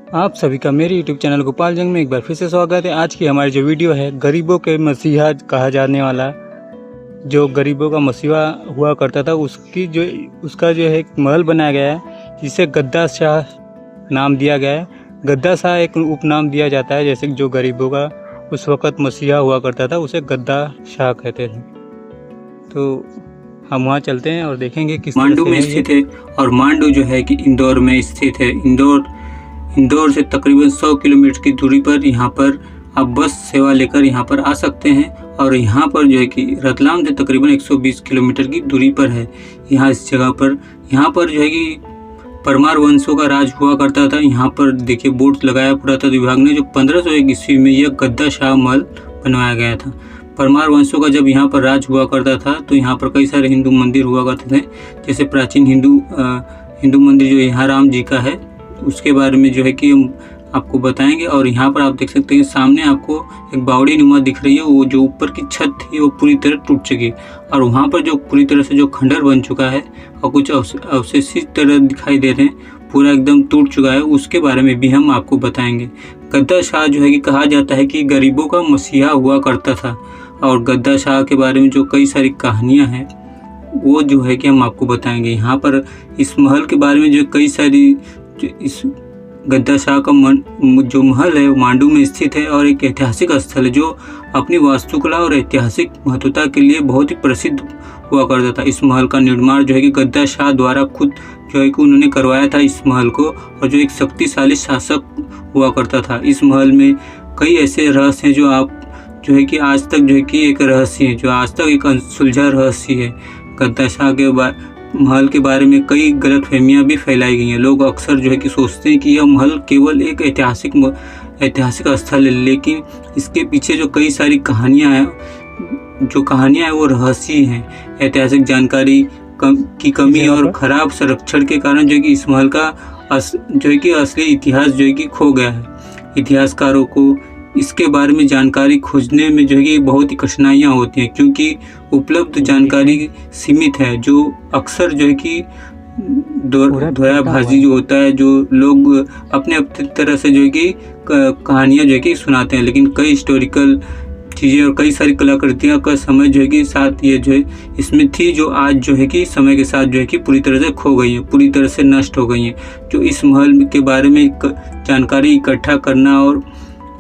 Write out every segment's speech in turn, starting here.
आप सभी का मेरे यूट्यूब चैनल गोपाल जंग में एक बार फिर से स्वागत है। आज की हमारी जो वीडियो है, गरीबों के मसीहा कहा जाने वाला जो गरीबों का मसीहा हुआ करता था उसका जो है एक महल बनाया गया है जिसे गद्दा शाह नाम दिया गया है। गद्दा शाह एक उपनाम दिया जाता है, जैसे जो गरीबों का उस वक़्त मसीहा हुआ करता था उसे गद्दा शाह कहते थे। तो हम वहाँ चलते हैं और देखेंगे किस मांडू में स्थित है। और मांडू जो है कि इंदौर में स्थित है। इंदौर से तकरीबन 100 किलोमीटर की दूरी पर यहाँ पर आप बस सेवा लेकर यहाँ पर आ सकते हैं। और यहाँ पर जो है कि रतलाम से तकरीबन 120 किलोमीटर की दूरी पर है। यहाँ इस जगह पर जो है कि परमार वंशों का राज हुआ करता था। यहाँ पर देखिए बोर्ड लगाया पुरातत्व विभाग ने, जो 1501 ईस्वी में यह गद्दा शाह महल बनवाया गया था। परमार वंशों का जब यहाँ पर राज हुआ करता था तो यहाँ पर कई सारे हिंदू मंदिर हुआ करते थे, जैसे प्राचीन हिंदू मंदिर जो यहाँ राम जी का है उसके बारे में जो है कि हम आपको बताएंगे। और यहाँ पर आप देख सकते हैं सामने आपको एक बावड़ी नुमा दिख रही है, वो जो ऊपर की छत थी वो पूरी तरह टूट चुकी और वहाँ पर जो पूरी तरह से जो खंडर बन चुका है और कुछ अवशेष इस तरह दिखाई दे रहे हैं, पूरा एकदम टूट चुका है, उसके बारे में भी हम आपको बताएंगे। गद्दा शाह जो है कि कहा जाता है कि गरीबों का मसीहा हुआ करता था। और गद्दा शाह के बारे में जो कई सारी कहानियाँ हैं वो जो है कि हम आपको बताएंगे। यहाँ पर इस महल के बारे में जो कई सारी इस गद्दा शाह का जो महल है वो मांडू में स्थित है और एक ऐतिहासिक स्थल है जो अपनी वास्तुकला और ऐतिहासिक महत्वता के लिए बहुत ही प्रसिद्ध हुआ करता था। इस महल का निर्माण जो है कि गद्दा शाह द्वारा खुद जो है कि उन्होंने करवाया था इस महल को, और जो एक शक्तिशाली शासक हुआ करता था। इस महल में कई ऐसे रहस्य हैं जो आप जो है कि आज तक जो है कि एक रहस्य है, जो आज तक एक अनसुलझा रहस्य है। गद्दा शाह के महल के बारे में कई गलतफहमियां भी फैलाई गई हैं। लोग अक्सर जो है कि सोचते हैं कि यह महल केवल एक ऐतिहासिक स्थल है, लेकिन इसके पीछे जो कई सारी कहानियां हैं वो रहस्य हैं। ऐतिहासिक जानकारी की कमी और खराब संरक्षण के कारण जो है कि इस महल का जो है कि असली इतिहास जो है कि खो गया है। इतिहासकारों को इसके बारे में जानकारी खोजने में जो है कि बहुत ही कठिनाइयाँ होती हैं, क्योंकि उपलब्ध जानकारी सीमित है। जो अक्सर जो है कि धोयाभाजी जो होता है, जो लोग अपने तरह से जो है कि कहानियाँ जो है कि सुनाते हैं, लेकिन कई हिस्टोरिकल चीज़ें और कई सारी कलाकृतियाँ का समय जो है कि साथ ये जो है इसमें थी, जो आज जो है कि समय के साथ जो है कि पूरी तरह से खो गई हैं, पूरी तरह से नष्ट हो गई हैं। जो इस महल के बारे में जानकारी इकट्ठा करना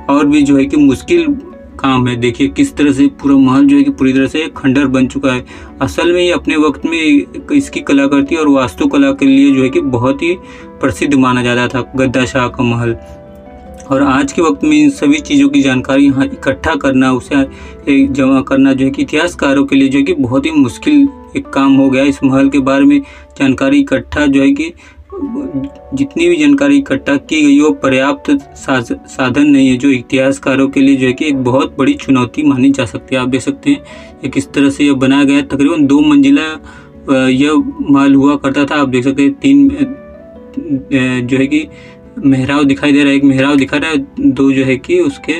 और भी जो है कि मुश्किल काम है। देखिए किस तरह से पूरा महल जो है कि पूरी तरह से खंडर बन चुका है। असल में ये अपने वक्त में इसकी कलाकृति और वास्तुकला के लिए जो है कि बहुत ही प्रसिद्ध माना जाता था गद्दा शाह का महल। और आज के वक्त में इन सभी चीज़ों की जानकारी यहाँ इकट्ठा करना, उसे जमा करना जो है कि इतिहासकारों के लिए जो है कि बहुत ही मुश्किल एक काम हो गया। इस महल के बारे में जानकारी इकट्ठा जो है कि जितनी भी जानकारी इकट्ठा की गई वो पर्याप्त साधन नहीं है, जो इतिहासकारों के लिए जो है कि एक बहुत बड़ी चुनौती मानी जा सकती है। आप देख सकते हैं ये किस तरह से यह बनाया गया है। तकरीबन 2 मंजिला यह महल हुआ करता था। आप देख सकते हैं 3 जो है कि मेहराब दिखाई दे रहा है, एक मेहराब दिखा रहा है, 2 जो है कि उसके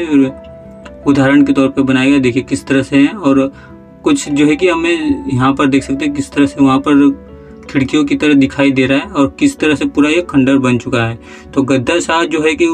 उदाहरण के तौर पर बनाया गया। देखिए किस तरह से है। और कुछ जो है कि हमें यहाँ पर देख सकते हैं किस तरह से वहाँ पर खिड़कियों की तरह दिखाई दे रहा है और किस तरह से पूरा ये खंडर बन चुका है। तो गद्दा शाह जो है कि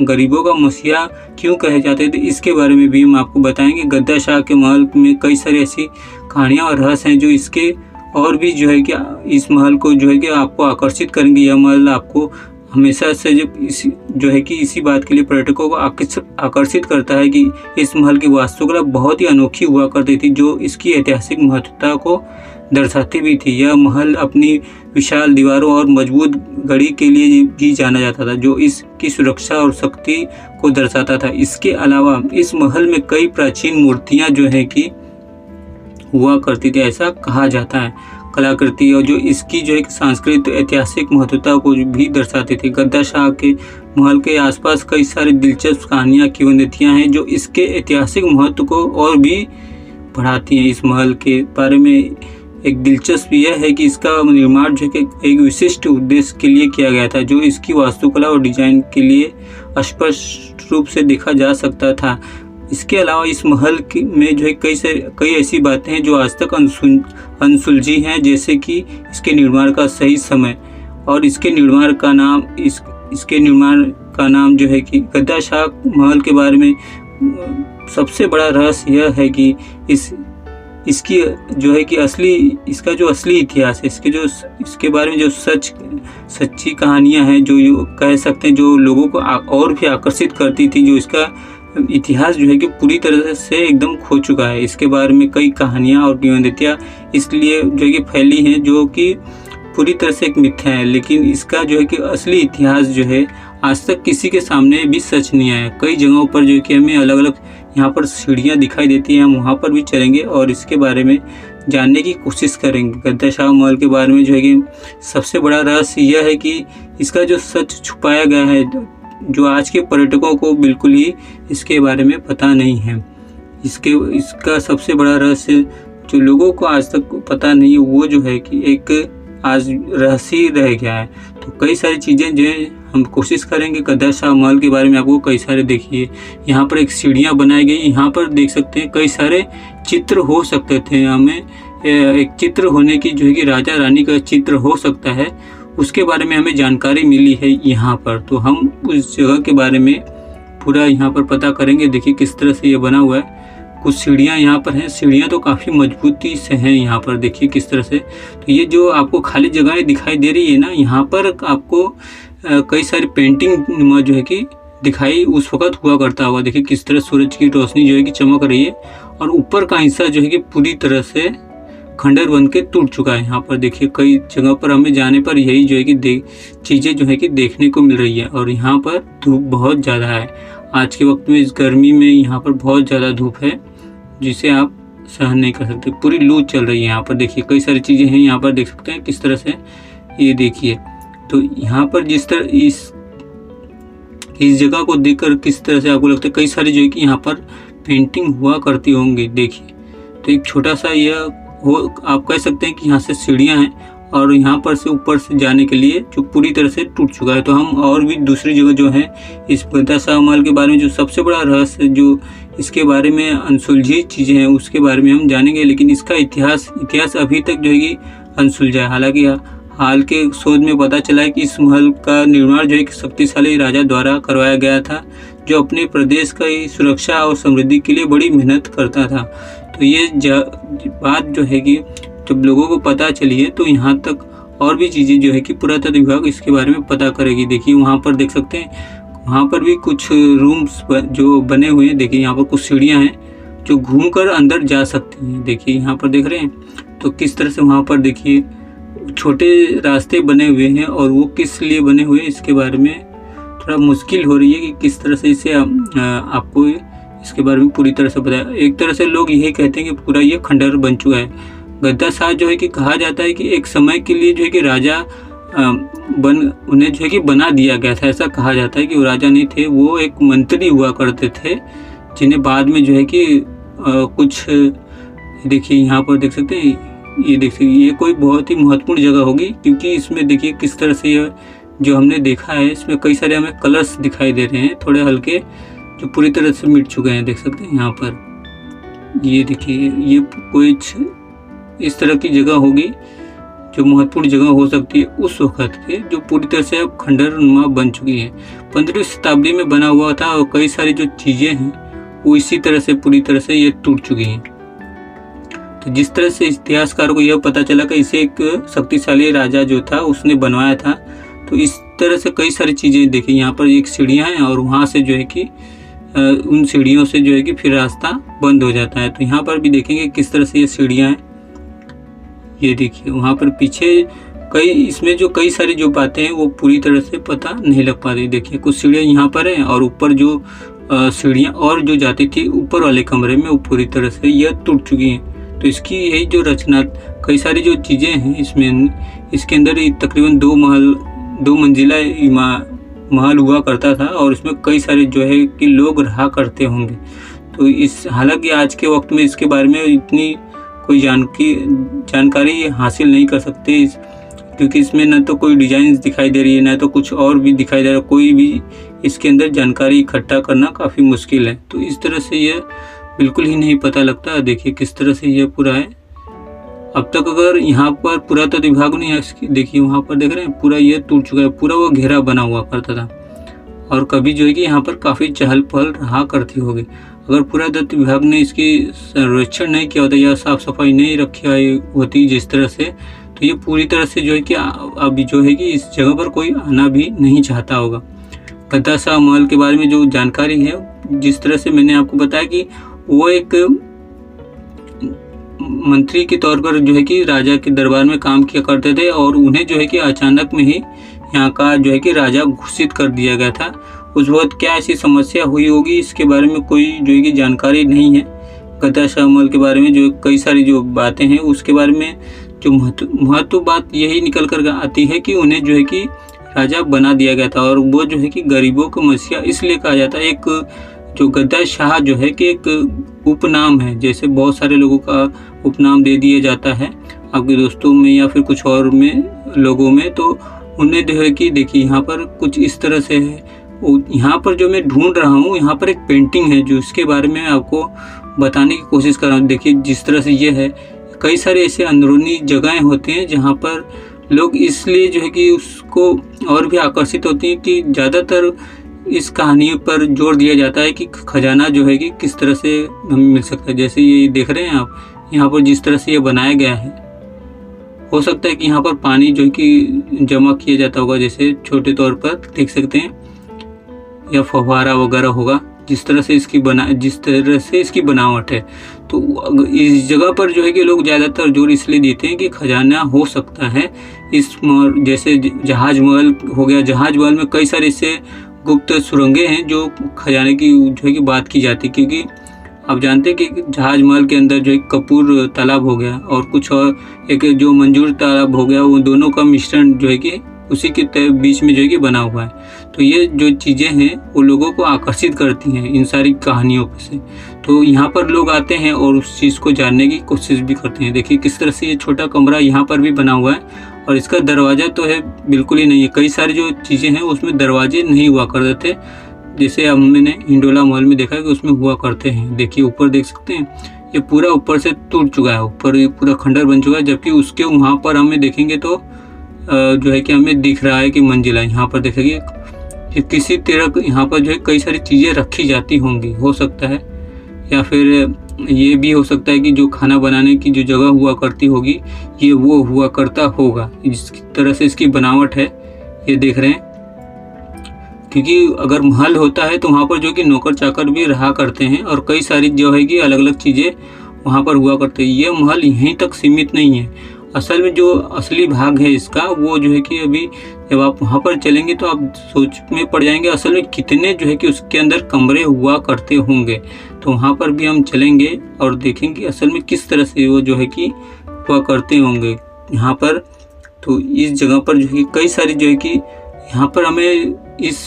गरीबों का मसीहा क्यों कहे जाते थे, इसके बारे में भी हम आपको बताएंगे। गद्दा शाह के महल में कई सारी ऐसी कहानियाँ और रहस्य हैं जो इसके और भी जो है कि इस महल को जो है कि आपको आकर्षित करेंगे। यह महल आपको हमेशा से जो है कि इसी बात के लिए पर्यटकों को आकर्षित करता है कि इस महल की वास्तुकला बहुत ही अनोखी हुआ करती थी, जो इसकी ऐतिहासिक महत्वता को दर्शाती भी थी। यह महल अपनी विशाल दीवारों और मजबूत गढ़ी के लिए भी जाना जाता था, जो इसकी सुरक्षा और शक्ति को दर्शाता था। इसके अलावा इस महल में कई प्राचीन मूर्तियां जो है कि हुआ करती थी, ऐसा कहा जाता है। कलाकृति और जो इसकी जो है कि सांस्कृतिक ऐतिहासिक महत्वता को भी दर्शाती थी। गद्दा शाह के महल के आसपास कई सारी दिलचस्प कहानियाँ किंवदंतियाँ हैं जो इसके ऐतिहासिक महत्व को और भी बढ़ाती हैं। इस महल के बारे में एक दिलचस्प यह है कि इसका निर्माण जो है कि एक विशिष्ट उद्देश्य के लिए किया गया था, जो इसकी वास्तुकला और डिजाइन के लिए स्पष्ट रूप से देखा जा सकता था। इसके अलावा इस महल में जो है कई ऐसी बातें हैं जो आज तक अनसुलझी हैं, जैसे कि इसके निर्माण का सही समय और इसके निर्माण का नाम इसके निर्माण का नाम जो है कि गद्दा शाह महल के बारे में सबसे बड़ा रहस्य यह है कि इसकी जो है कि इसका जो असली इतिहास है, इसके बारे में जो सच्ची कहानियां हैं, जो कह सकते हैं जो लोगों को और भी आकर्षित करती थी, जो इसका इतिहास जो है कि पूरी तरह से एकदम खो चुका है। इसके बारे में कई कहानियां और किंवदंतियां इसलिए जो है कि फैली हैं जो कि पूरी तरह से एक मिथ्या है, लेकिन इसका जो है कि असली इतिहास जो है आज तक किसी के सामने भी सच नहीं आया। कई जगहों पर जो है कि हमें अलग अलग यहाँ पर सीढ़ियाँ दिखाई देती हैं, हम वहाँ पर भी चलेंगे और इसके बारे में जानने की कोशिश करेंगे। गद्दा शाह महल के बारे में जो है कि सबसे बड़ा रहस्य यह है कि इसका जो सच छुपाया गया है, जो आज के पर्यटकों को बिल्कुल ही इसके बारे में पता नहीं है। इसका सबसे बड़ा रहस्य जो लोगों को आज तक पता नहीं है वो जो है कि एक आज रहस्य रह गया है। तो कई सारी चीज़ें जो है हम कोशिश करेंगे गद्दा शाह महल के बारे में आपको कई सारे देखिए। यहाँ पर एक सीढ़ियाँ बनाई गई, यहाँ पर देख सकते हैं कई सारे चित्र हो सकते थे। हमें एक चित्र होने की जो है कि राजा रानी का चित्र हो सकता है, उसके बारे में हमें जानकारी मिली है यहाँ पर। तो हम उस जगह के बारे में पूरा यहाँ पर पता करेंगे। देखिए किस तरह से ये बना हुआ है। कुछ सीढ़ियाँ यहाँ पर हैं, सीढ़ियाँ तो काफ़ी मजबूती से हैं यहाँ पर, देखिए किस तरह से। तो ये जो आपको खाली जगहें दिखाई दे रही है ना, यहाँ पर आपको कई सारी पेंटिंग जो है कि दिखाई उस वक्त हुआ करता होगा। देखिए किस तरह सूरज की रोशनी जो है कि चमक रही है और ऊपर का हिस्सा जो है कि पूरी तरह से खंडर बन के टूट चुका है। यहाँ पर देखिए कई जगह पर हमें जाने पर यही जो है कि चीज़ें जो है कि देखने को मिल रही है। और यहाँ पर धूप बहुत ज़्यादा है आज के वक्त में, इस गर्मी में यहाँ पर बहुत ज़्यादा धूप है जिसे आप सहन नहीं कर सकते, पूरी लू चल रही है। यहाँ पर देखिए कई सारी चीज़ें हैं, यहाँ पर देख सकते हैं किस तरह से ये देखिए। तो यहाँ पर जिस तरह इस जगह को देखकर किस तरह से आपको लगता है कई सारी जो है कि यहाँ पर पेंटिंग हुआ करती होंगी। देखिए तो एक छोटा सा यह आप कह सकते हैं कि यहाँ से सीढ़ियाँ हैं और यहाँ पर से ऊपर से जाने के लिए जो पूरी तरह से टूट चुका है। तो हम और भी दूसरी जगह जो है इस गद्दा शाह महल के बारे में जो सबसे बड़ा रहस्य जो इसके बारे में अनसुलझी चीज़ें हैं उसके बारे में हम जानेंगे। लेकिन इसका इतिहास अभी तक जो है कि अनसुलझा है। हालांकि हाल के शोध में पता चला है कि इस महल का निर्माण जो है कि शक्तिशाली राजा द्वारा करवाया गया था, जो अपने प्रदेश की सुरक्षा और समृद्धि के लिए बड़ी मेहनत करता था। तो ये बात जो है कि जब लोगों को पता चली है तो यहाँ तक और भी चीज़ें जो है कि पुरातत्व विभाग इसके बारे में पता करेगी। देखिए वहाँ पर देख सकते हैं, वहाँ पर भी कुछ रूम्स जो बने हुए हैं। देखिए यहाँ पर कुछ सीढ़ियाँ हैं जो घूमकर अंदर जा सकती हैं। देखिए यहाँ पर देख रहे हैं तो किस तरह से वहाँ पर देखिए छोटे रास्ते बने हुए हैं और वो किस लिए बने हुए हैं इसके बारे में थोड़ा मुश्किल हो रही है कि किस तरह से इसे आपको इसके बारे में पूरी तरह से बताया। एक तरह से लोग यही कहते हैं कि पूरा ये खंडर बन चुका है। गद्दा शाह जो है कि कहा जाता है कि एक समय के लिए जो है कि राजा उन्हें जो है कि बना दिया गया था। ऐसा कहा जाता है कि वो राजा नहीं थे, वो एक मंत्री हुआ करते थे जिन्हें बाद में जो है कि कुछ देखिए यहाँ पर देख सकते हैं, ये देख सकते ये कोई बहुत ही महत्वपूर्ण जगह होगी क्योंकि इसमें देखिए किस तरह से ये जो हमने देखा है इसमें कई सारे हमें कलर्स दिखाई दे रहे हैं थोड़े हल्के, जो पूरी तरह से मिट चुके हैं। देख सकते हैं यहाँ पर ये देखिए, ये कुछ इस तरह की जगह होगी जो महत्वपूर्ण जगह हो सकती है उस वक्त के, जो पूरी तरह से अब खंडरनुमा बन चुकी है। 15वीं शताब्दी में बना हुआ था और कई सारी जो चीज़ें हैं वो इसी तरह से पूरी तरह से ये टूट चुकी हैं। तो जिस तरह से इतिहासकारों को यह पता चला कि इसे एक शक्तिशाली राजा जो था उसने बनवाया था, तो इस तरह से कई सारी चीज़ें देखिए। यहाँ पर एक सीढ़ियाँ हैं और वहाँ से जो है कि उन सीढ़ियों से जो है कि फिर रास्ता बंद हो जाता है। तो यहाँ पर भी देखेंगे किस तरह से ये सीढ़ियाँ हैं। ये देखिए वहाँ पर पीछे इसमें जो कई सारी जो बातें हैं वो पूरी तरह से पता नहीं लग पा रही। देखिए कुछ सीढ़ियाँ यहाँ पर हैं और ऊपर जो सीढ़ियाँ और जो जाती थी ऊपर वाले कमरे में वो पूरी तरह से यह टूट चुकी हैं। तो इसकी यही जो रचना कई सारी जो चीज़ें हैं इसमें, इसके अंदर तकरीबन 2 मंजिला महल हुआ करता था और इसमें कई सारे जो है कि लोग रहा करते होंगे। तो हालांकि आज के वक्त में इसके बारे में इतनी कोई जानकारी हासिल नहीं कर सकते क्योंकि इसमें न तो कोई डिजाइन दिखाई दे रही है, न तो कुछ और भी दिखाई दे रहा है। कोई भी इसके अंदर जानकारी इकट्ठा करना काफ़ी मुश्किल है। तो इस तरह से यह बिल्कुल ही नहीं पता लगता। देखिए किस तरह से यह पूरा है। अब तक अगर यहाँ पर पुरातत्व विभाग ने देखिए वहाँ पर देख रहे हैं पूरा ये टूट चुका है, पूरा वो घेरा बना हुआ करता था और कभी जो है कि यहाँ पर काफ़ी चहल पहल रहा करती होगी। अगर पुरातत्व विभाग ने इसकी संरक्षण नहीं किया होता या साफ सफाई नहीं रखी होती जिस तरह से, तो ये पूरी तरह से जो है कि अभी जो है कि इस जगह पर कोई आना भी नहीं चाहता होगा। गद्दा शाह महल के बारे में जो जानकारी है, जिस तरह से मैंने आपको बताया कि वो एक मंत्री के तौर पर जो है कि राजा के दरबार में काम किया करते थे और उन्हें जो है कि अचानक में ही यहाँ का जो है कि राजा घोषित कर दिया गया था। उस वक्त क्या ऐसी समस्या हुई होगी इसके बारे में कोई जो है कि जानकारी नहीं है। गद्दा शाह महल के बारे में जो कई सारी जो बातें हैं उसके बारे में जो महत्व बात यही निकल कर आती है कि उन्हें जो है कि राजा बना दिया गया था और वो जो है कि गरीबों का मसीहा इसलिए कहा जाता है। एक जो गद्दा शाह जो है कि एक उपनाम है, जैसे बहुत सारे लोगों का उपनाम दे दिया जाता है आपके दोस्तों में या फिर कुछ और में लोगों में, तो उन्हें जो है कि देखिए यहाँ पर कुछ इस तरह से है। यहाँ पर जो मैं ढूंढ रहा हूँ यहाँ पर एक पेंटिंग है जो इसके बारे में आपको बताने की कोशिश कर रहा हूँ। देखिए जिस तरह से ये है, कई सारे ऐसे अंदरूनी जगहें होते हैं जहाँ पर लोग इसलिए जो है कि उसको और भी आकर्षित होती हैं कि ज़्यादातर इस कहानी पर जोर दिया जाता है कि खजाना जो है कि किस तरह से हमें मिल सकता है। जैसे ये देख रहे हैं आप यहाँ पर जिस तरह से ये बनाया गया है, हो सकता है कि यहाँ पर पानी जो है कि जमा किया जाता होगा, जैसे छोटे तौर पर देख सकते हैं, या फव्वारा वगैरह होगा जिस तरह से इसकी बनावट है। तो इस जगह पर जो है कि लोग ज़्यादातर जोर इसलिए देते हैं कि खजाना हो सकता है इस जैसे जहाज महल हो गया। जहाज महल में कई सारे इससे गुप्त सुरंगें हैं जो खजाने की जो है कि बात की जाती है, क्योंकि आप जानते हैं कि जहाज महल के अंदर जो है कपूर तालाब हो गया और कुछ और एक जो मंजूर तालाब हो गया, वो दोनों का मिश्रण जो है कि उसी के बीच में जो है कि बना हुआ है। तो ये जो चीज़ें हैं वो लोगों को आकर्षित करती हैं इन सारी कहानियों से। तो यहाँ पर लोग आते हैं और उस चीज़ को जानने की कोशिश भी करते हैं। देखिए किस तरह से ये छोटा कमरा यहाँ पर भी बना हुआ है और इसका दरवाज़ा तो है बिल्कुल ही नहीं है। कई सारी जो चीज़ें हैं उसमें दरवाजे नहीं हुआ करते थे, जैसे अब मैंने हिंडोला महल में देखा कि उसमें हुआ करते हैं। देखिए ऊपर देख सकते हैं, ये पूरा ऊपर से टूट चुका है, ऊपर ये पूरा खंडर बन चुका है, जबकि उसके वहाँ पर हमें देखेंगे तो जो है कि हमें दिख रहा है कि मंजिला यहाँ पर देखेंगे कि किसी तरह यहाँ पर जो है कई सारी चीज़ें रखी जाती होंगी, हो सकता है, या फिर ये भी हो सकता है कि जो खाना बनाने की जो जगह हुआ करती होगी ये वो हुआ करता होगा। जिस तरह से इसकी बनावट है ये देख रहे हैं, क्योंकि अगर महल होता है तो वहाँ पर जो कि नौकर चाकर भी रहा करते हैं और कई सारी जो है कि अलग अलग चीज़ें वहाँ पर हुआ करते हैं। ये महल यहीं तक सीमित नहीं है, असल में जो असली भाग है इसका वो जो है कि अभी जब आप वहाँ पर चलेंगे तो आप सोच में पड़ जाएंगे असल में कितने जो है कि उसके अंदर कमरे हुआ करते होंगे। तो वहाँ पर भी हम चलेंगे और देखेंगे असल में किस तरह से वो जो है कि हुआ करते होंगे यहाँ पर। तो इस जगह पर जो है कि कई सारी जो है कि यहाँ पर हमें इस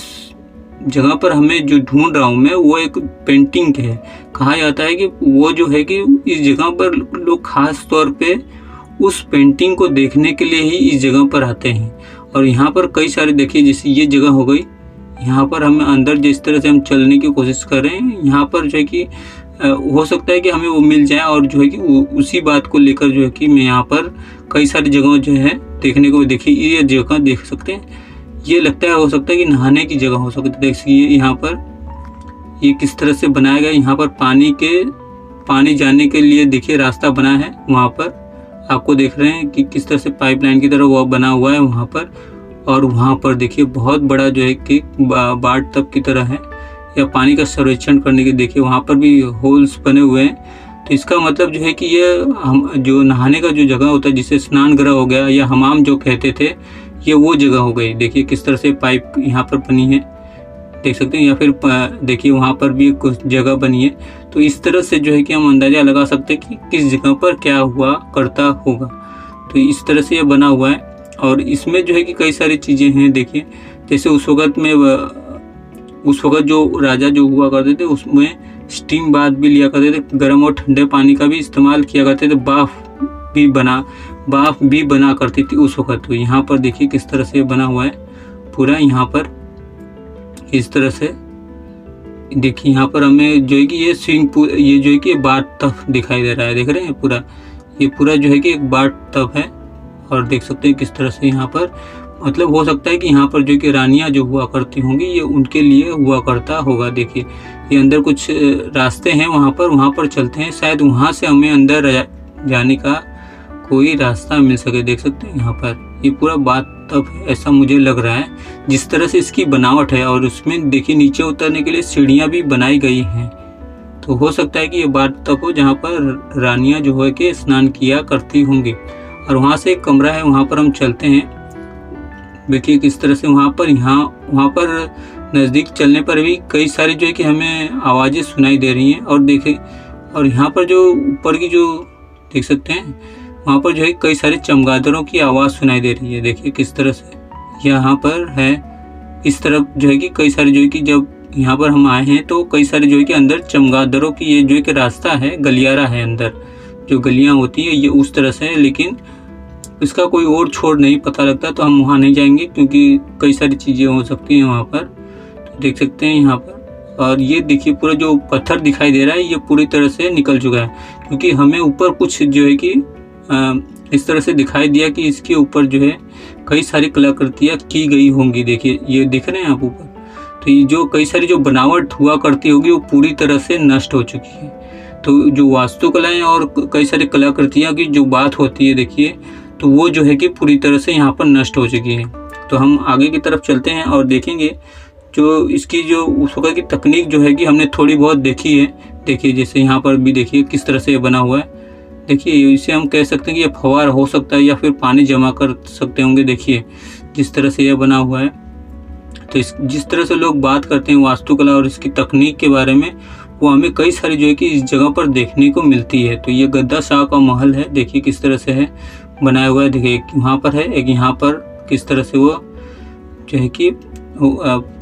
जगह पर हमें जो ढूंढ रहा हूँ मैं वो एक पेंटिंग है। कहा जाता है कि वो जो है कि इस जगह पर लोग खास तौर पे उस पेंटिंग को देखने के लिए ही इस जगह पर आते हैं। और यहाँ पर कई सारे देखिए, जैसे ये जगह हो गई, यहाँ पर हमें अंदर जिस तरह से हम चलने की कोशिश कर रहे हैं, यहाँ पर जो है कि हो सकता है कि हमें वो मिल जाए और जो है कि उसी बात को लेकर जो है कि मैं यहाँ पर कई सारी जगह जो है देखने को, देखिए ये जगह देख सकते हैं, ये लगता है हो सकता है कि नहाने की जगह हो सकती है। देखिए यहाँ पर ये किस तरह से बनाया गया, यहाँ पर पानी जाने के लिए देखिए रास्ता बना है, वहाँ पर आपको देख रहे हैं कि किस तरह से पाइपलाइन की तरह वो बना हुआ है वहाँ पर। और वहाँ पर देखिए बहुत बड़ा जो है कि बाट तब की तरह है, या पानी का सर्वेक्षण करने के देखिए वहाँ पर भी होल्स बने हुए हैं। तो इसका मतलब जो है कि ये हम जो नहाने का जो जगह होता है, जिसे स्नान गृह हो गया या हमाम जो कहते थे, ये वो जगह हो गई। देखिए किस तरह से पाइप यहाँ पर बनी है, देख सकते हैं, या फिर देखिए वहाँ पर भी कुछ जगह बनी है। तो इस तरह से जो है कि हम अंदाज़ा लगा सकते हैं कि किस जगह पर क्या हुआ करता होगा। तो इस तरह से ये बना हुआ है और इसमें जो है कि कई सारी चीज़ें हैं। देखिए जैसे उस वक्त जो राजा जो हुआ करते थे उसमें स्टीम बाथ भी लिया करते थे, गर्म और ठंडे पानी का भी इस्तेमाल किया करते थे, बाफ भी बना करती थी उस वक्त। तो यहाँ पर देखिए किस तरह से बना हुआ है पूरा, यहाँ पर इस तरह से देखिए यहाँ पर हमें जो है कि ये स्विमिंग पूल, ये जो है कि बाथ टब दिखाई दे रहा है, देख रहे हैं पूरा ये पूरा जो है कि एक बाथ टब है और देख सकते हैं किस तरह से यहाँ पर मतलब हो सकता है कि यहाँ पर जो कि रानियाँ जो हुआ करती होंगी ये उनके लिए हुआ करता होगा। देखिए ये अंदर कुछ रास्ते हैं, वहाँ पर चलते हैं, शायद वहाँ से हमें अंदर जाने का कोई रास्ता मिल सके। देख सकते हैं यहाँ पर ये पूरा बाथ टब है, ऐसा मुझे लग रहा है जिस तरह से इसकी बनावट है। और उसमें देखिए नीचे उतरने के लिए सीढ़ियाँ भी बनाई गई हैं, तो हो सकता है कि ये बाथ टब हो जहाँ पर रानियाँ जो है कि स्नान किया करती होंगी। और वहाँ से एक कमरा है, वहाँ पर हम चलते हैं। देखिए किस तरह से वहाँ पर नज़दीक चलने पर भी कई सारी जो है कि हमें आवाज़ें सुनाई दे रही हैं। और देखिए और यहाँ पर जो ऊपर की जो देख सकते हैं वहाँ पर जो है कई सारे चमगादड़ों की आवाज़ सुनाई दे रही है। देखिए किस तरह से यहाँ पर है, इस तरफ जो है कि कई सारे जो है कि जब यहाँ पर हम आए हैं तो कई सारे जो है कि अंदर चमगादड़ों की ये जो है कि रास्ता है, गलियारा है, अंदर जो गलियाँ होती है ये उस तरह से है, लेकिन इसका कोई और छोर नहीं पता लगता, तो हम वहाँ नहीं जाएंगे क्योंकि कई सारी चीज़ें हो सकती हैं वहाँ पर। तो देख सकते हैं यहाँ पर। और ये देखिए पूरा जो पत्थर दिखाई दे रहा है ये पूरी तरह से निकल चुका है, क्योंकि हमें ऊपर कुछ जो है कि इस तरह से दिखाई दिया कि इसके ऊपर जो है कई सारी कलाकृतियाँ की गई होंगी। देखिए ये देख रहे हैं आप ऊपर, तो ये जो कई सारी जो बनावट हुआ करती होगी वो पूरी तरह से नष्ट हो चुकी है। तो जो वास्तुकलाएँ और कई सारी कलाकृतियाँ की जो बात होती है देखिए, तो वो जो है कि पूरी तरह से यहाँ पर नष्ट हो चुकी है। तो हम आगे की तरफ चलते हैं और देखेंगे जो इसकी जो उस वक्त की तकनीक जो है कि हमने थोड़ी बहुत देखी है। देखिए जैसे यहाँ पर भी देखिए किस तरह से ये बना हुआ है। देखिए इसे हम कह सकते हैं कि ये फव्वारा हो सकता है या फिर पानी जमा कर सकते होंगे। देखिए जिस तरह से यह बना हुआ है, तो जिस तरह से लोग बात करते हैं वास्तुकला और इसकी तकनीक के बारे में, वो हमें कई सारी जो है कि इस जगह पर देखने को मिलती है। तो ये गद्दा शाह का महल है, देखिए किस तरह से है बनाया हुआ है। देखिए एक वहाँ पर है, एक यहाँ पर किस तरह से वो जो है कि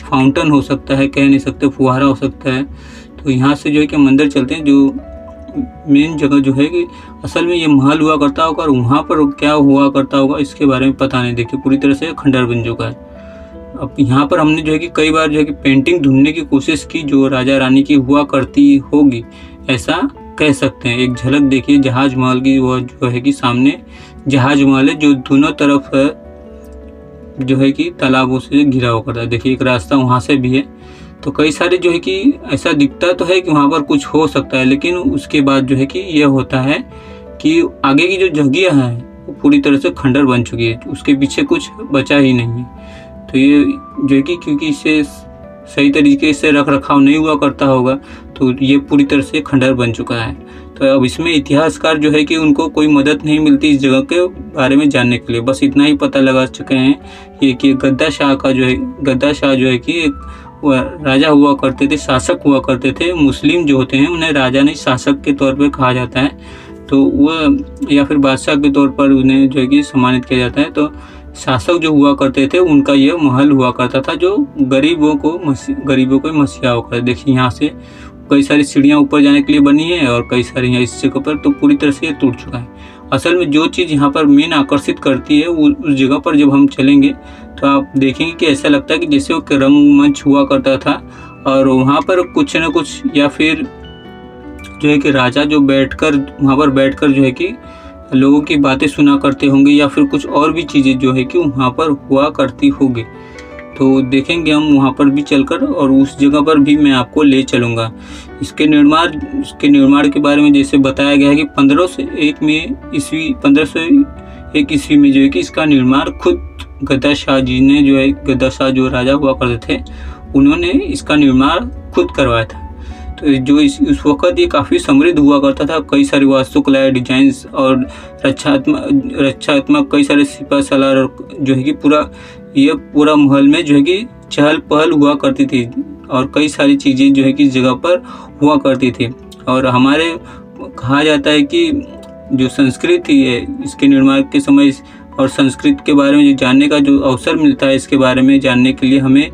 फाउंटेन हो सकता है, कह नहीं सकते, फुहारा हो सकता है। तो यहाँ से जो है कि मंदिर चलते हैं, जो मेन जगह जो है कि असल में ये महल हुआ करता होगा और वहाँ पर क्या हुआ करता होगा इसके बारे में पता नहीं। देखिए पूरी तरह से खंडर बन चुका है। अब यहाँ पर हमने जो है कि कई बार जो है कि पेंटिंग ढूंढने की कोशिश की जो राजा रानी की हुआ करती होगी, ऐसा कह सकते हैं। एक झलक देखिए जहाज महल की, वो जो है कि सामने जहाज महल है जो दोनों तरफ जो है कि तालाबों से घिरा हुआ करता है। देखिए एक रास्ता वहाँ से भी है। तो कई सारे जो है कि ऐसा दिखता तो है कि वहाँ पर कुछ हो सकता है, लेकिन उसके बाद जो है कि यह होता है कि आगे की जो जगह है वो पूरी तरह से खंडर बन चुकी है, उसके पीछे कुछ बचा ही नहीं है। तो ये जो है कि क्योंकि इसे सही तरीके से रख रखाव नहीं हुआ करता होगा, तो ये पूरी तरह से खंडर बन चुका है। तो अब इसमें इतिहासकार जो है कि उनको कोई मदद नहीं मिलती इस जगह के बारे में जानने के लिए, बस इतना ही पता लगा चुके हैं ये कि गद्दा शाह जो है कि एक राजा हुआ करते थे, शासक हुआ करते थे। मुस्लिम जो होते हैं उन्हें राजा नहीं शासक के तौर पर कहा जाता है, तो वह या फिर बादशाह के तौर पर उन्हें जो है कि सम्मानित किया जाता है। तो शासक जो हुआ करते थे उनका यह महल हुआ करता था जो गरीबों को मसीहा होकर। देखिए यहाँ से कई सारी सीढ़ियाँ ऊपर जाने के लिए बनी है और कई सारी यहाँ इस जगह पर तो पूरी तरह से ये टूट चुका है। असल में जो चीज़ यहाँ पर मेन आकर्षित करती है उस जगह पर जब हम चलेंगे तो आप देखेंगे कि ऐसा लगता है कि जैसे वो रंगमंच हुआ करता था और वहाँ पर कुछ न कुछ या फिर जो है कि राजा जो वहाँ पर बैठकर जो है कि लोगों की बातें सुना करते होंगे या फिर कुछ और भी चीज़ें जो है कि वहाँ पर हुआ करती होगी। तो देखेंगे हम वहाँ पर भी चलकर और उस जगह पर भी मैं आपको ले चलूँगा। इसके निर्माण के बारे में जैसे बताया गया है कि 1501 ईस्वी में जो है कि इसका निर्माण खुद गद्दा शाह जी ने गद्दा शाह जो राजा हुआ करते थे उन्होंने इसका निर्माण खुद करवाया था। तो जो उस वक्त ये काफ़ी समृद्ध हुआ करता था, कई सारी वास्तुकलाएँ, डिजाइंस और रक्षात्मक कई सारे सिपा सलार और जो है कि पूरा महल में जो है कि चहल पहल हुआ करती थी और कई सारी चीज़ें जो है कि इस जगह पर हुआ करती थी। और हमारे कहा जाता है कि जो संस्कृति है इसके निर्माण के समय और संस्कृत के बारे में जो जानने का जो अवसर मिलता है, इसके बारे में जानने के लिए हमें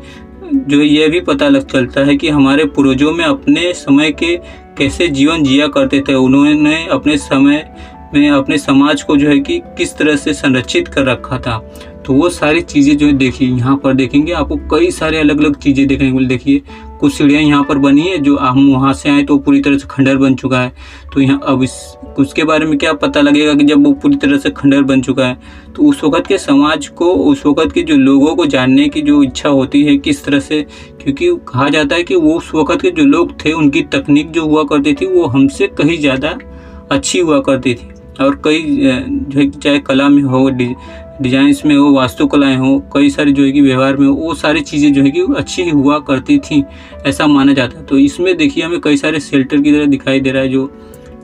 जो यह भी पता लग चलता है कि हमारे पूर्वजों में अपने समय के कैसे जीवन जिया करते थे। उन्होंने अपने समय में अपने समाज को जो है कि किस तरह से संरक्षित कर रखा था। तो वो सारी चीज़ें जो देखिए यहाँ पर देखेंगे आपको कई सारे अलग अलग चीज़ें देखने को मिल। देखिए कुछ सीढ़ियाँ यहाँ पर बनी है, जो हम वहाँ से आए तो पूरी तरह से खंडर बन चुका है। तो यहाँ अब उसके बारे में क्या पता लगेगा कि जब वो पूरी तरह से खंडर बन चुका है तो उस वक़्त के समाज को, उस वक़्त के जो लोगों को जानने की जो इच्छा होती है किस तरह से, क्योंकि कहा जाता है कि वो उस वक़्त के जो लोग थे उनकी तकनीक जो हुआ करती थी वो हमसे कहीं ज़्यादा अच्छी हुआ करती थी। और कई जो है चाहे कला में हो, डिज़ाइंस में हो, वास्तुकलाएँ हो, कई सारी जो है कि व्यवहार में हो, वो सारी चीज़ें जो है कि अच्छी हुआ करती थी, ऐसा माना जाता है। तो इसमें देखिए हमें कई सारे शेल्टर की तरह दिखाई दे रहा है, जो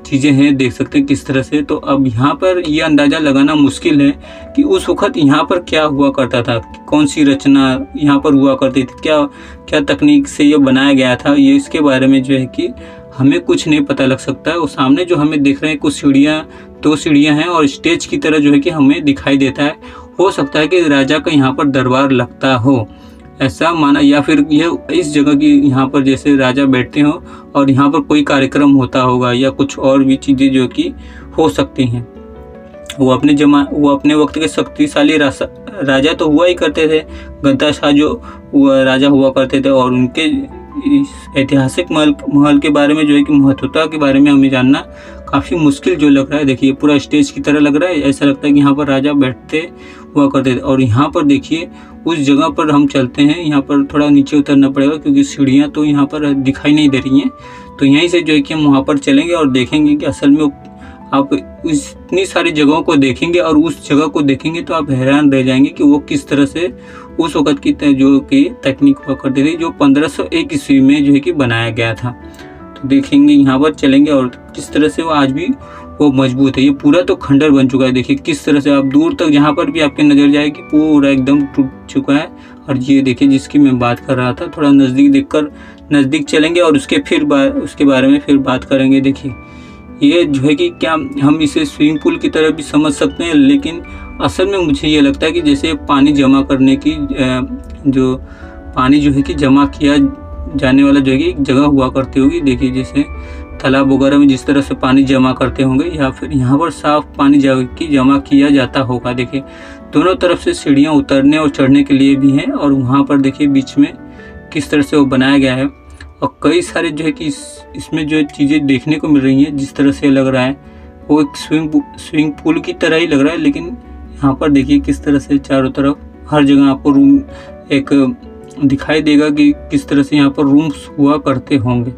चीज़ें हैं देख सकते हैं किस तरह से। तो अब यहाँ पर ये अंदाज़ा लगाना मुश्किल है कि उस वक़्त यहाँ पर क्या हुआ करता था, कौन सी रचना यहाँ पर हुआ करती थी, क्या तकनीक से ये बनाया गया था, ये इसके बारे में जो है कि हमें कुछ नहीं पता लग सकता है। और सामने जो हमें दिख रहे हैं कुछ सीढ़ियाँ, 2 सीढ़ियाँ हैं और स्टेज की तरह जो है कि हमें दिखाई देता है। हो सकता है कि राजा का यहाँ पर दरबार लगता हो, ऐसा माना, या फिर यह इस जगह की यहाँ पर जैसे राजा बैठते हो और यहाँ पर कोई कार्यक्रम होता होगा या कुछ और भी चीज़ें जो कि हो सकती हैं। वो अपने वक्त के शक्तिशाली राजा तो हुआ ही करते थे, गद्दा शाह जो राजा हुआ करते थे, और उनके इस ऐतिहासिक महल के बारे में जो है कि महत्वता के बारे में हमें जानना काफ़ी मुश्किल जो लग रहा है। देखिए पूरा स्टेज की तरह लग रहा है, ऐसा लगता है कि यहाँ पर राजा बैठते हुआ करते थे। और यहाँ पर देखिए उस जगह पर हम चलते हैं, यहाँ पर थोड़ा नीचे उतरना पड़ेगा क्योंकि सीढ़ियाँ तो यहाँ पर दिखाई नहीं दे रही हैं। तो यहीं से जो है कि हम वहाँ पर चलेंगे और देखेंगे कि असल में आप इतनी सारी जगहों को देखेंगे और उस जगह को देखेंगे तो आप हैरान रह जाएंगे कि वो किस तरह से उस वक़्त की जो कि तकनीक हुआ करती थी, जो 1501 ईस्वी में जो है कि बनाया गया था। तो देखेंगे, यहाँ पर चलेंगे और किस तरह से वो आज भी वो मजबूत है। ये पूरा तो खंडर बन चुका है, देखिए किस तरह से आप दूर तक जहाँ पर भी आपकी नज़र जाएगी पूरा एकदम टूट चुका है। और ये देखिए जिसकी मैं बात कर रहा था, थोड़ा नज़दीक चलेंगे और उसके बारे में फिर बात करेंगे। देखिए ये जो है कि क्या हम इसे स्विमिंग पूल की तरह भी समझ सकते हैं, लेकिन असल में मुझे ये लगता है कि जैसे पानी जमा करने की जो पानी जो है कि जमा किया जाने वाला जो है कि एक जगह हुआ करती होगी। देखिए जैसे तालाब वगैरह में जिस तरह से पानी जमा करते होंगे, या फिर यहाँ पर साफ पानी जमा किया जाता होगा। देखिए दोनों तरफ से सीढ़ियाँ उतरने और चढ़ने के लिए भी हैं, और वहाँ पर देखिए बीच में किस तरह से वो बनाया गया है। और कई सारे जो है कि इसमें जो चीज़ें देखने को मिल रही हैं, जिस तरह से लग रहा है वो एक स्विमिंग पूल की तरह ही लग रहा है। लेकिन यहाँ पर देखिए किस तरह से चारों तरफ हर जगह आपको रूम एक दिखाई देगा कि किस तरह से यहाँ पर रूम्स हुआ करते होंगे।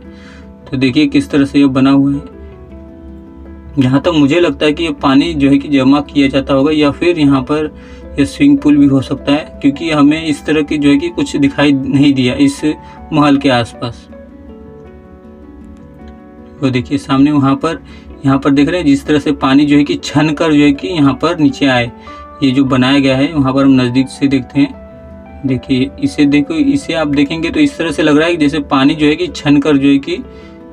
तो देखिए किस तरह से ये बना हुआ है। यहाँ तक मुझे लगता है कि ये पानी जो है कि जमा किया जाता होगा, या फिर यहाँ पर ये स्विमिंग पूल भी हो सकता है, क्योंकि हमें इस तरह की जो है कि कुछ दिखाई नहीं दिया इस महल के आसपास। तो देखिए सामने यहाँ पर देख रहे हैं जिस तरह से पानी जो है कि छन कर जो है कि यहाँ पर नीचे आए, ये जो बनाया गया है वहाँ पर हम नज़दीक से देखते हैं। देखिए इसे आप देखेंगे तो इस तरह से लग रहा है कि जैसे पानी जो है कि छन कर जो है कि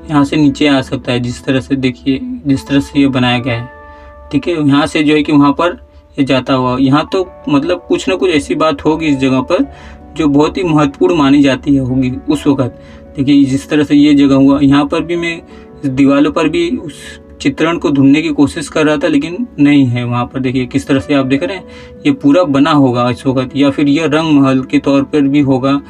यहाँ से नीचे आ सकता है, जिस तरह से देखिए जिस तरह से ये बनाया गया है। ठीक है, यहाँ से जो है कि वहाँ पर ये जाता हुआ, यहाँ तो मतलब कुछ ना कुछ ऐसी बात होगी इस जगह पर जो बहुत ही महत्वपूर्ण मानी जाती होगी उस वक़्त। देखिए जिस तरह से ये जगह हुआ, यहाँ पर भी मैं इस दीवारों पर भी उस चित्रण को ढूंढने की कोशिश कर रहा था, लेकिन नहीं है वहाँ पर। देखिए किस तरह से आप देख रहे हैं ये पूरा बना होगा इस वक्त, या फिर यह रंग महल के तौर पर भी होगा।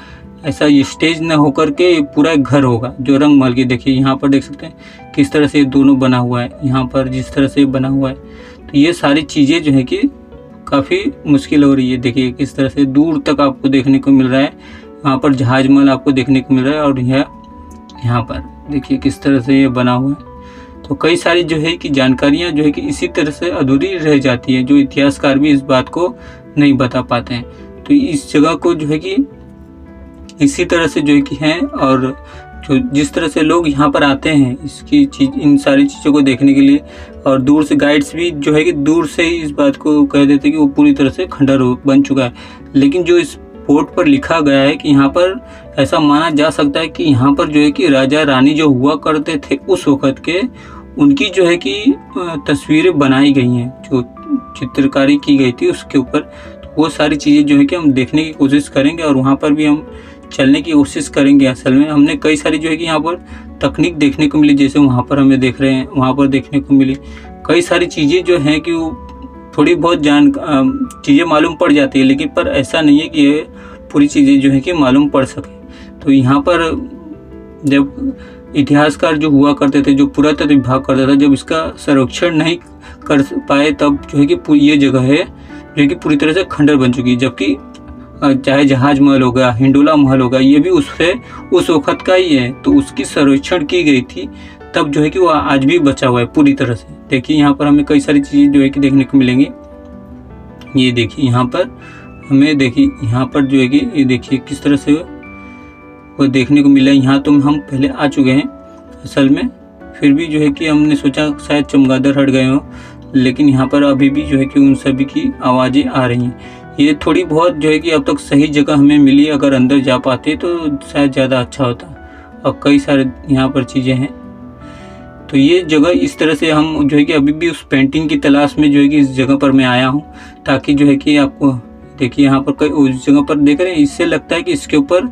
ऐसा ये स्टेज न होकर के पूरा एक घर होगा जो रंग महल की। देखिए यहाँ पर देख सकते हैं किस तरह से ये दोनों बना हुआ है, यहाँ पर जिस तरह से बना हुआ है। तो ये सारी चीज़ें जो है कि काफ़ी मुश्किल हो रही है। देखिए किस तरह से दूर तक आपको देखने को मिल रहा है, वहाँ पर जहाज महल आपको देखने को मिल रहा है, और यहाँ पर देखिए किस तरह से ये बना हुआ है। तो कई सारी जो है कि जानकारियाँ जो है कि इसी तरह से अधूरी रह जाती हैं, जो इतिहासकार भी इस बात को नहीं बता पाते हैं। तो इस जगह को जो है कि इसी तरह से जो है कि हैं, और जो जिस तरह से लोग यहाँ पर आते हैं इन सारी चीज़ों को देखने के लिए, और दूर से गाइड्स भी जो है कि दूर से ही इस बात को कह देते हैं कि वो पूरी तरह से खंडर बन चुका है। लेकिन जो इस बोर्ड पर लिखा गया है कि यहाँ पर ऐसा माना जा सकता है कि यहाँ पर जो है कि राजा रानी जो हुआ करते थे उस वक़्त के, उनकी जो है कि तस्वीरें बनाई गई हैं, जो चित्रकारी की गई थी उसके ऊपर। तो वो सारी चीज़ें जो है कि हम देखने की कोशिश करेंगे, और वहाँ पर भी हम चलने की कोशिश करेंगे। असल में हमने कई सारी जो है कि यहाँ पर तकनीक देखने को मिली, जैसे वहाँ पर हमें देख रहे हैं वहाँ पर देखने को मिली कई सारी चीज़ें जो हैं कि वो थोड़ी बहुत चीज़ें मालूम पड़ जाती है, लेकिन पर ऐसा नहीं है कि ये पूरी चीज़ें जो है कि मालूम पड़ सके। तो यहाँ पर जब इतिहासकार जो हुआ करते थे, जो पुरातत्व विभाग करता था, जब इसका सर्वेक्षण नहीं कर पाए तब जो है कि ये जगह है जो कि पूरी तरह से खंडर बन चुकी है। जबकि चाहे जहाज महल हो गया, हिंडोला महल हो गया, ये भी उस वक्त का ही है, तो उसकी सर्वेक्षण की गई थी तब जो है कि वो आज भी बचा हुआ है पूरी तरह से। देखिए यहाँ पर हमें कई सारी चीज़ें जो है कि देखने को मिलेंगी। ये देखिए यहाँ पर हमें, देखिए यहाँ पर जो है कि ये देखिए किस तरह से वो देखने को मिला। यहाँ तो हम पहले आ चुके हैं असल में, फिर भी जो है कि हमने सोचा शायद चमगादड़ हट गए हों, लेकिन यहाँ पर अभी भी जो है कि उन सभी की आवाज़ें आ रही हैं। ये थोड़ी बहुत जो है कि अब तक सही जगह हमें मिली, अगर अंदर जा पाते तो शायद ज़्यादा अच्छा होता। और कई सारे यहाँ पर चीज़ें हैं, तो ये जगह इस तरह से हम जो है कि अभी भी उस पेंटिंग की तलाश में जो है कि इस जगह पर मैं आया हूँ, ताकि जो है कि आपको देखिए यहाँ पर कई उस जगह पर देख रहे हैं, इससे लगता है कि इसके ऊपर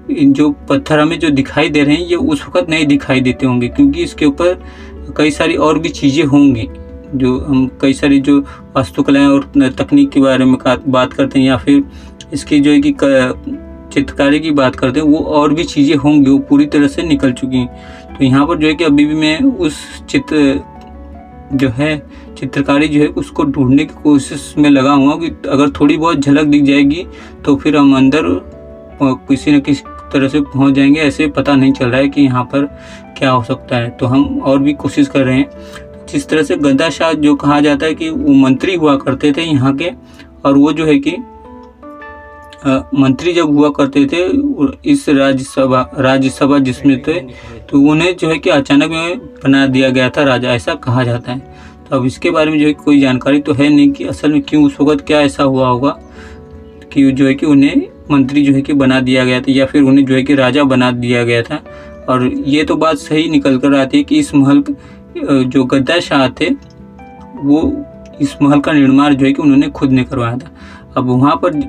जो पत्थर हमें जो दिखाई दे रहे हैं ये उस वक्त नहीं दिखाई देते होंगे, क्योंकि इसके ऊपर कई सारी और भी चीज़ें होंगी। जो हम कई सारी जो वास्तुकलाएं और तकनीक के बारे में बात करते हैं, या फिर इसकी जो है कि चित्रकारी की बात करते हैं, वो और भी चीज़ें होंगी, वो पूरी तरह से निकल चुकी हैं। तो यहाँ पर जो है कि अभी भी मैं उस चित्रकारी जो है उसको ढूंढने की कोशिश में लगा हुआ कि अगर थोड़ी बहुत झलक दिख जाएगी तो फिर हम अंदर किसी न किसी तरह से पहुँच जाएंगे। ऐसे पता नहीं चल रहा है कि यहाँ पर क्या हो सकता है, तो हम और भी कोशिश कर रहे हैं। जिस तरह से गद्दा शाह जो कहा जाता है कि वो मंत्री हुआ करते थे यहाँ के, और वो जो है कि मंत्री जब हुआ करते थे इस राज्यसभा जिसमें थे, तो उन्हें जो है कि अचानक में बना दिया गया था राजा, ऐसा कहा जाता है। तो अब इसके बारे में जो है कोई जानकारी तो है नहीं कि असल में क्यों उस वक्त क्या ऐसा हुआ होगा कि जो है कि उन्हें मंत्री जो है कि बना दिया गया था, या फिर उन्हें जो है कि राजा बना दिया गया था। और ये तो बात सही निकल कर आती है कि इस महल जो गद्दा शाह थे वो इस महल का निर्माण जो है कि उन्होंने खुद ने करवाया था। अब वहाँ पर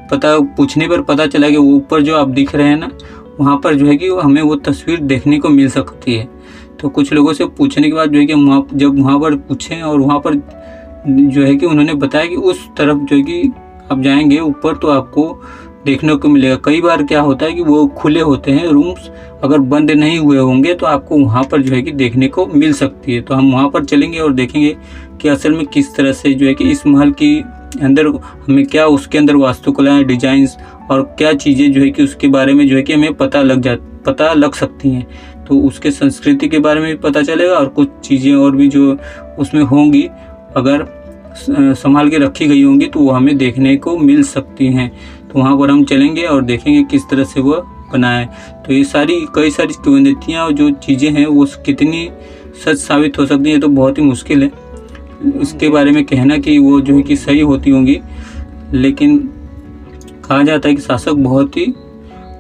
पूछने पर पता चला कि वो ऊपर जो आप दिख रहे हैं ना, वहाँ पर जो है कि हमें वो तस्वीर देखने को मिल सकती है। तो कुछ लोगों से पूछने के बाद जो है कि जब वहाँ पर पूछें, और वहाँ पर जो है कि उन्होंने बताया कि उस तरफ जो है कि आप जाएंगे ऊपर तो आपको देखने को मिलेगा। कई बार क्या होता है कि वो खुले होते हैं रूम्स, अगर बंद नहीं हुए होंगे तो आपको वहाँ पर जो है कि देखने को मिल सकती है। तो हम वहाँ पर चलेंगे और देखेंगे कि असल में किस तरह से जो है कि इस महल की अंदर हमें क्या उसके अंदर वास्तुकलाएं, डिजाइंस और क्या चीज़ें जो है कि उसके बारे में जो है कि हमें पता लग सकती हैं। तो उसके संस्कृति के बारे में भी पता चलेगा, और कुछ चीज़ें और भी जो उसमें होंगी अगर संभाल के रखी गई होंगी तो वो हमें देखने को मिल सकती हैं। तो वहाँ पर हम चलेंगे और देखेंगे किस तरह से वो बना है। तो ये कई सारी किंवदंतियाँ और जो चीज़ें हैं वो कितनी सच साबित हो सकती हैं तो बहुत ही मुश्किल है इसके बारे में कहना कि वो जो है कि सही होती होंगी। लेकिन कहा जाता है कि शासक बहुत ही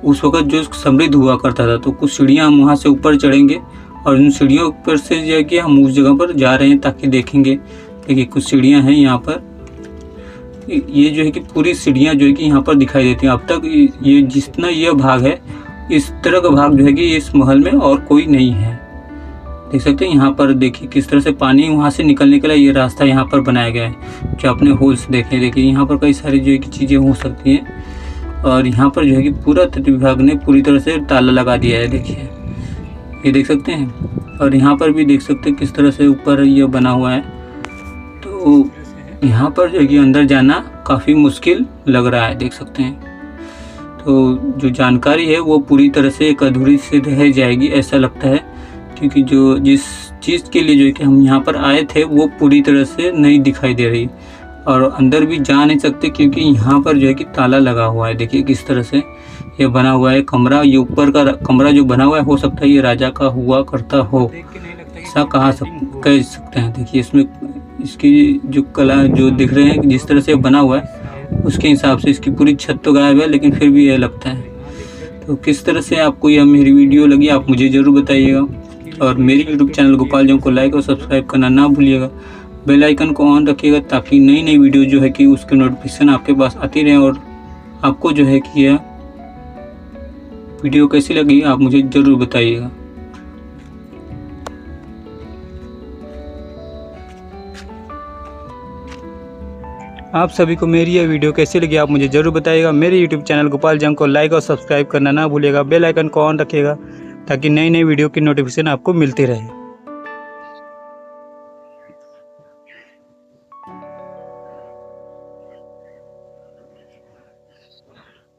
उस वक्त जो समृद्ध हुआ करता था। तो कुछ सीढ़ियाँ हम वहाँ से ऊपर चढ़ेंगे, और उन सीढ़ियों पर से जो है कि हम उस जगह पर जा रहे हैं ताकि देखेंगे। देखिए कुछ सीढ़ियाँ हैं यहाँ पर, ये जो है कि पूरी सीढ़ियाँ जो है कि यहाँ पर दिखाई देती हैं। अब तक ये जितना यह भाग है, इस तरह का भाग जो है कि इस महल में और कोई नहीं है। देख सकते हैं यहाँ पर, देखिए किस तरह से पानी वहाँ से निकलने के लिए ये रास्ता यहाँ पर बनाया गया है, जो आपने होल्स देखे। देखिए यहाँ पर कई सारी जो है कि चीज़ें हो सकती हैं, और यहाँ पर जो है कि पुरातत्व विभाग ने पूरी तरह से ताला लगा दिया है। देखिए ये देख सकते हैं, और यहाँ पर भी देख सकते हैं किस तरह से ऊपर ये बना हुआ है। तो यहाँ पर जो है कि अंदर जाना काफ़ी मुश्किल लग रहा है, देख सकते हैं। तो जो जानकारी है वो पूरी तरह से एक अधूरी से रह जाएगी ऐसा लगता है, क्योंकि जो जिस चीज़ के लिए जो है कि हम यहाँ पर आए थे वो पूरी तरह से नहीं दिखाई दे रही, और अंदर भी जा नहीं सकते क्योंकि यहाँ पर जो है कि ताला लगा हुआ है। देखिए किस तरह से ये बना हुआ है कमरा। ये ऊपर का कमरा जो बना हुआ है हो सकता है ये राजा का हुआ करता हो, ऐसा कह सकते हैं। देखिए इसमें इसकी जो कला जो दिख रहे हैं जिस तरह से बना हुआ है उसके हिसाब से इसकी पूरी छत तो गायब है, लेकिन फिर भी यह लगता है। तो किस तरह से आपको यह मेरी वीडियो लगी आप मुझे ज़रूर बताइएगा, और मेरे यूट्यूब चैनल गोपाल जंग को लाइक और सब्सक्राइब करना ना भूलिएगा। बेल आइकन को ऑन रखिएगा ताकि नई नई वीडियो जो है कि उसके नोटिफिकेशन आपके पास आती रहे। और आपको जो है कि यह वीडियो कैसी लगी आप मुझे ज़रूर बताइएगा। आप सभी को मेरी यह वीडियो कैसी लगी आप मुझे ज़रूर बताइएगा। मेरे YouTube चैनल गोपाल जंग को लाइक और सब्सक्राइब करना ना भूलिएगा। बेल आइकन को ऑन रखिएगा ताकि नई नई वीडियो की नोटिफिकेशन आपको मिलती रहे।